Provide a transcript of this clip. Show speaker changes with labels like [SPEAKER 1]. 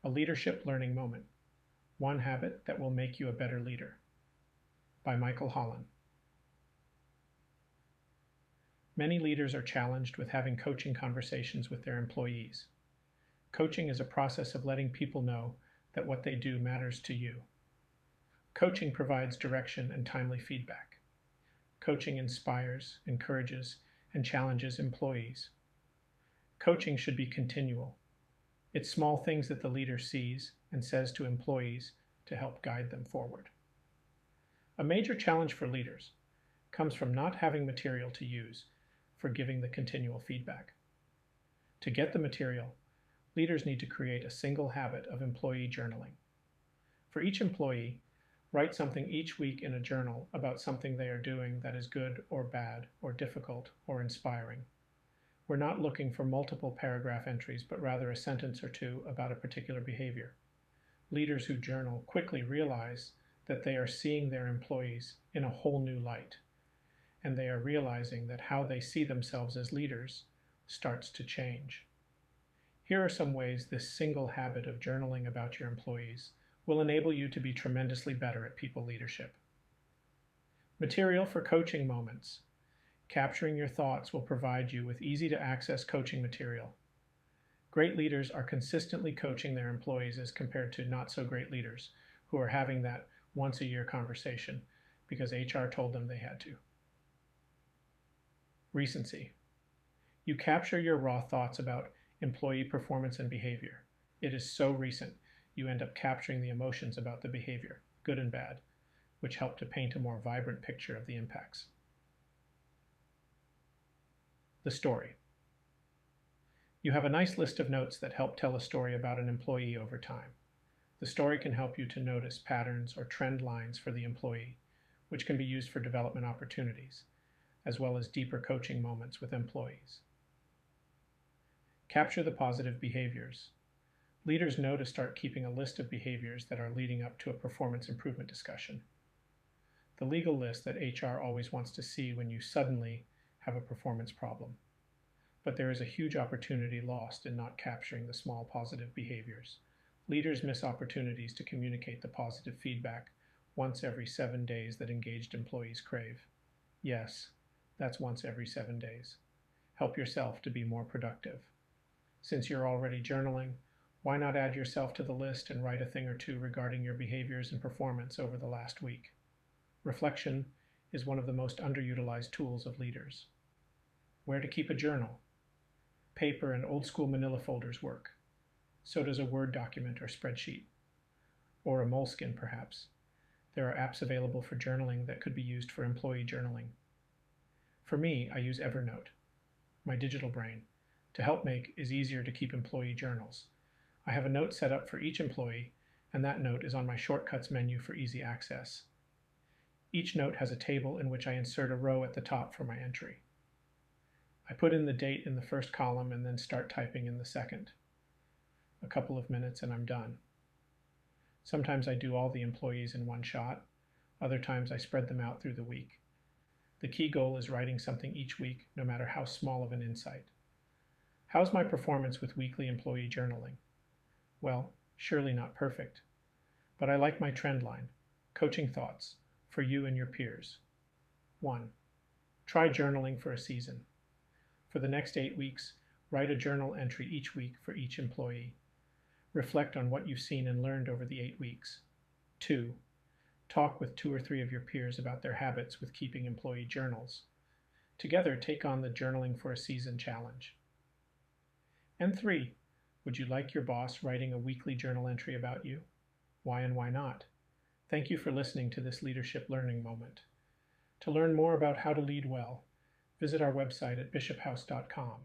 [SPEAKER 1] A Leadership Learning Moment. One Habit That Will Make You a Better Leader. By Holland. Many leaders are challenged with having coaching conversations with their employees. Coaching is a process of letting people know that what they do matters to you. Coaching provides direction and timely feedback. Coaching inspires, encourages, and challenges employees. Coaching should be continual. It's small things that the leader sees and says to employees to help guide them forward. A major challenge for leaders comes from not having material to use for giving the continual feedback. To get the material, leaders need to create a single habit of employee journaling. For each employee, write something each week in a journal about something they are doing that is good or bad or difficult or inspiring. We're not looking for multiple paragraph entries, but rather a sentence or two about a particular behavior. Leaders who journal quickly realize that they are seeing their employees in a whole new light, and they are realizing that how they see themselves as leaders starts to change. Here are some ways this single habit of journaling about your employees will enable you to be tremendously better at people leadership. Material for coaching moments. Capturing your thoughts will provide you with easy-to-access coaching material. Great leaders are consistently coaching their employees as compared to not-so-great leaders who are having that once-a-year conversation because HR told them they had to. Recency. You capture your raw thoughts about employee performance and behavior. It is so recent, you end up capturing the emotions about the behavior, good and bad, which help to paint a more vibrant picture of the impacts. The story. You have a nice list of notes that help tell a story about an employee over time. The story can help you to notice patterns or trend lines for the employee, which can be used for development opportunities, as well as deeper coaching moments with employees. Capture the positive behaviors. Leaders know to start keeping a list of behaviors that are leading up to a performance improvement discussion. The legal list that HR always wants to see when you suddenly have a performance problem. But there is a huge opportunity lost in not capturing the small positive behaviors. Leaders miss opportunities to communicate the positive feedback once every 7 days that engaged employees crave. Yes, that's once every 7 days. Help yourself to be more productive. Since you're already journaling, why not add yourself to the list and write a thing or two regarding your behaviors and performance over the last week? Reflection is one of the most underutilized tools of leaders. Where to keep a journal? Paper and old-school manila folders work. So does a Word document or spreadsheet. Or a Moleskine, perhaps. There are apps available for journaling that could be used for employee journaling. For me, I use Evernote, my digital brain, to help make it easier to keep employee journals. I have a note set up for each employee, and that note is on my shortcuts menu for easy access. Each note has a table in which I insert a row at the top for my entry. I put in the date in the first column and then start typing in the second. A couple of minutes and I'm done. Sometimes I do all the employees in one shot. Other times I spread them out through the week. The key goal is writing something each week, no matter how small of an insight. How's my performance with weekly employee journaling? Well, surely not perfect. But I like my trend line, coaching thoughts, for you and your peers. 1. Try journaling for a season. For the next 8 weeks, write a journal entry each week for each employee. Reflect on what you've seen and learned over the 8 weeks. 2. Talk with 2 or 3 of your peers about their habits with keeping employee journals. Together, take on the Journaling for a Season challenge. And 3. Would you like your boss writing a weekly journal entry about you? Why and why not? Thank you for listening to this leadership learning moment. To learn more about how to lead well, visit our website at bishophouse.com.